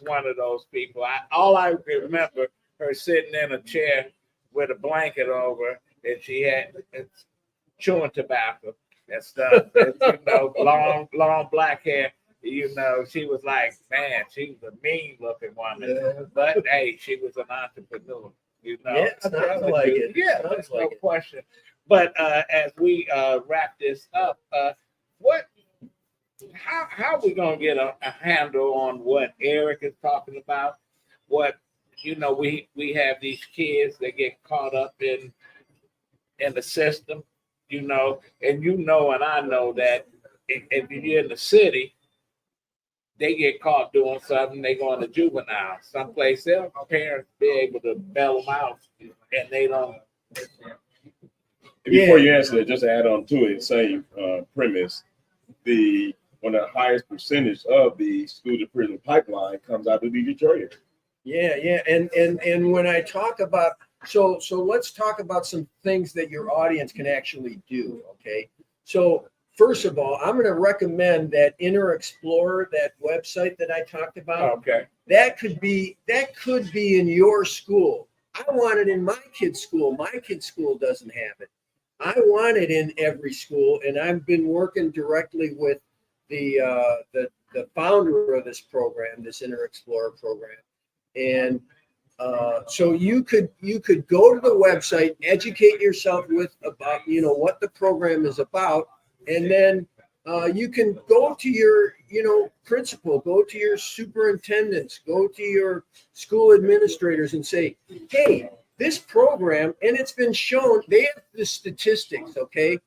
one of those people. All I remember her sitting in a chair with a blanket over, and she had chewing tobacco and stuff. long black hair. She was like, man, she was a mean looking woman. But hey, she was an entrepreneur. Sounds like it. Yeah, there's no question. But as we wrap this up, how are we gonna get a handle on what Eric is talking about? What we have these kids that get caught up in the system, and and I know that if you're in the city, they get caught doing something, they go into juvenile. Someplace else, parents be able to bail them out, and they don't. Before you answer that, just to add on to it, same premise, one of the highest percentage of the school to prison pipeline comes out of the Detroit area. And when I talk about so let's talk about some things that your audience can actually do. Okay, so first of all, I'm going to recommend that Inner Explorer, that website that I talked about. Okay, that could be in your school. I want it in my kid's school. My kid's school doesn't have it. I want it in every school, and I've been working directly with the founder of this program, this Inner Explorer program, and so you could go to the website, educate yourself about what the program is about, and then you can go to your principal, go to your superintendents, go to your school administrators, and say, hey, this program, and it's been shown, they have the statistics, okay?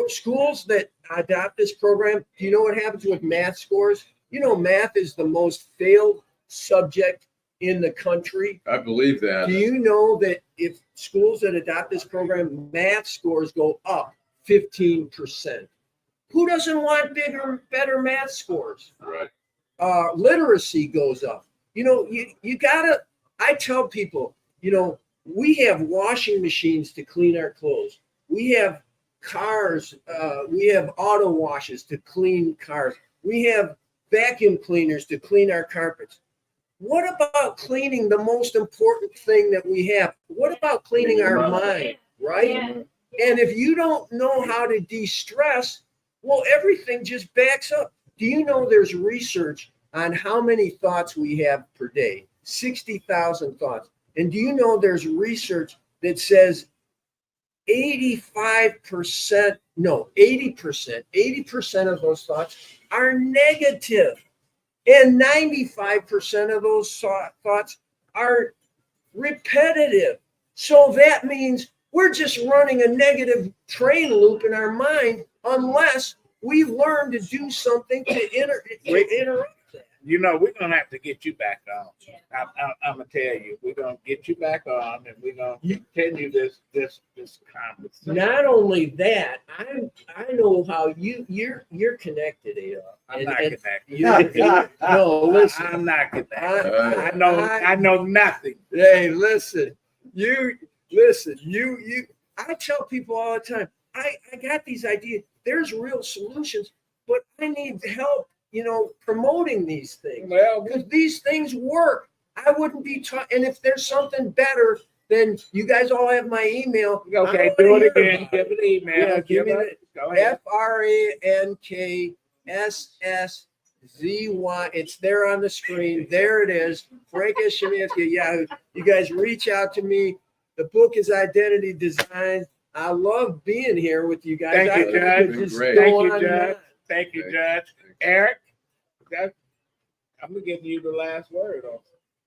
Schools that adopt this program, do you know what happens with math scores? Math is the most failed subject in the country. I believe that. Do you know that if schools that adopt this program, math scores go up 15%? Who doesn't want better math scores? Right. Literacy goes up. You gotta. I tell people, we have washing machines to clean our clothes. We have cars. We have auto washes to clean cars. We have vacuum cleaners to clean our carpets. What about cleaning the most important thing that we have? What about cleaning our mind, right? Yeah. And if you don't know how to de-stress, well, everything just backs up. Do you know there's research on how many thoughts we have per day? 60,000 thoughts. And do you know there's research that says 80% of those thoughts are negative. And 95% of those thoughts are repetitive. So that means we're just running a negative train loop in our mind unless we learn to do something to interrupt that. We're going to have to get you back on. I'm going to tell you, we're going to get you back on, and we're going to continue this conversation. Not only that, I know how you're connected, Adolph. I'm not connected. No, listen. I'm not connected. I know nothing. Hey, listen. I tell people all the time, I got these ideas. There's real solutions, but I need help, promoting these things. Well, because these things work. I wouldn't be taught. And if there's something better, then you guys all have my email. Okay, do it again. Give it an email. Yeah, give me Go ahead. FRANKSSZY. It's there on the screen. There it is. Frank S. Szymanski. Yeah, you guys reach out to me. The book is Identity Design. I love being here with you guys. Thank you, Judge. Thank you, Judge. Eric, I'm going to give you the last word on.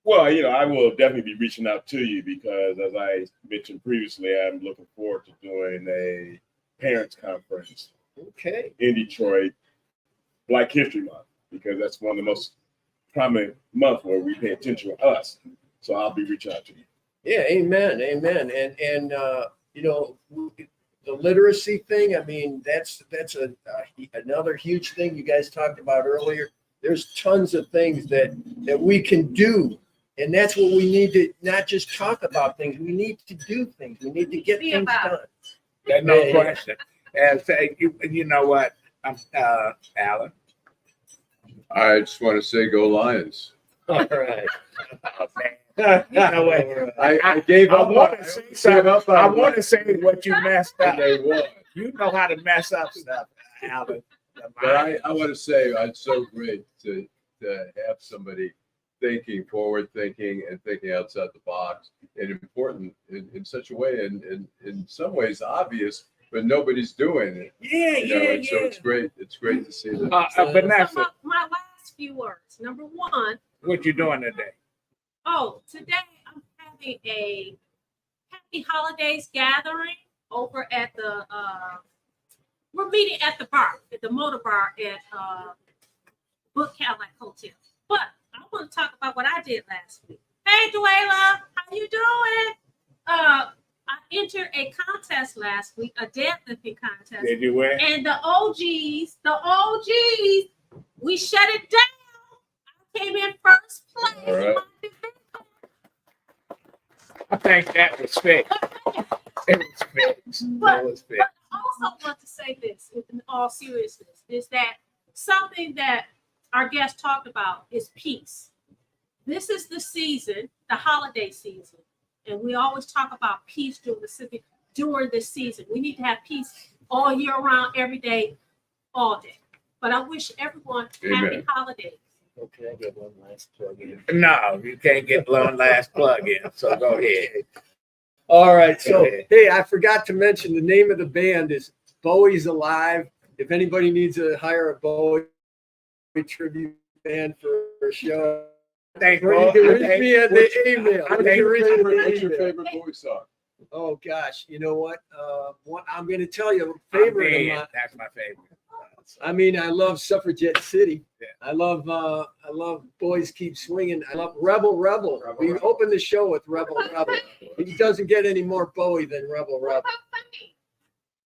Well, I will definitely be reaching out to you because, as I mentioned previously, I'm looking forward to doing a parents conference in Detroit, Black History Month, because that's one of the most prominent months where we pay attention to us. So I'll be reaching out to you. Yeah, amen, amen. And the literacy thing, I mean, that's another huge thing you guys talked about earlier. There's tons of things that we can do. And that's what we need to not just talk about things. We need to do things. We need to get things done. There's no question. And say, you know what, Allan? I just want to say, go Lions. All right. You know what? I gave up. I want to say something. I want to say what you messed up. And they won. You know how to mess up stuff, Allan. But I want to say it's so great to have somebody forward thinking and thinking outside the box, and important in such a way, and in some ways obvious, but nobody's doing it. Yeah. So it's great. It's great to see that. Vanessa, my last few words. Number one. What you doing today? Oh, today I'm having a happy holidays gathering over at the we're meeting at the bar, at the motor bar at Book Cadillac Hotel. But I want to talk about what I did last week. Hey Duela, how you doing? I entered a contest last week, a deadlifting contest. Did you win? And the OGs, we shut it down. I came in first place. All right. I think that was fixed. It was fixed. But It was fixed. I also want to say this in all seriousness, is that something that our guest talked about is peace. This is the season, the holiday season, and we always talk about peace during this season. We need to have peace all year round, every day, all day. But I wish everyone happy holidays. Okay, I get one last plug in. No, you can't get one last plug in. So go ahead. All right. So, hey, I forgot to mention the name of the band is Bowie's Alive. If anybody needs to hire a Bowie tribute band for a show, Thank you can reach me at the email. What's your favorite Bowie song? Oh gosh, you know what? I'm going to tell you a favorite of mine. That's my favorite. I mean, I love Suffragette City. Yeah. I love Boys Keep Swinging. I love Rebel Rebel. We opened the show with Rebel Rebel. He doesn't get any more Bowie than Rebel Rebel.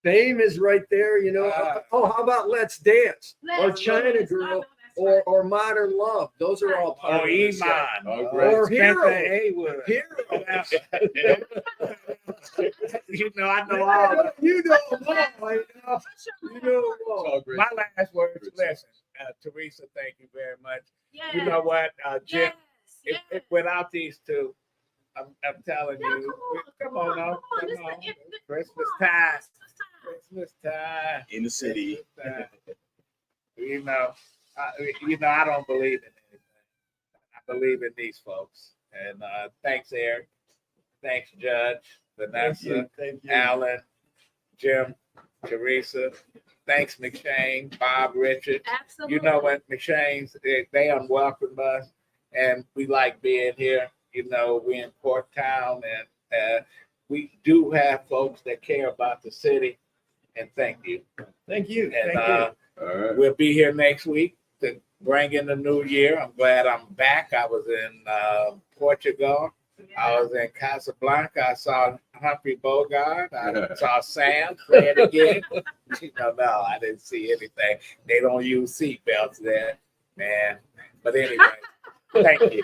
Fame is right there, you know. How about Let's Dance or China Girl or Modern Love? Those are all part of the set. Oh, great. Or Hero. Hero. You know, I know I all. know, you know them all. You know them all. It's all great. My last words, listen, Teresa, thank you very much. You know what, Jim, without these two, I'm telling you, come on, Christmas time. Christmas time In the city. You know, I don't believe in anything. I believe in these folks. And thanks, Eric. Thanks, Judge, Vanessa, Thank you. Allan, Jim, Teresa. Thanks, McShane, Bob, Richard. Absolutely. You know what, McShane's, they unwelcome us, and we like being here. You know, we're in Port Town, and we do have folks that care about the city. And thank you. Thank you. And Thank you. All right. we'll be here next week to bring in the new year. I'm glad I'm back. I was in Portugal. I was in Casablanca. I saw Humphrey Bogart. I saw Sam play it again. No, I didn't see anything. They don't use seatbelts there, man. But anyway, thank you.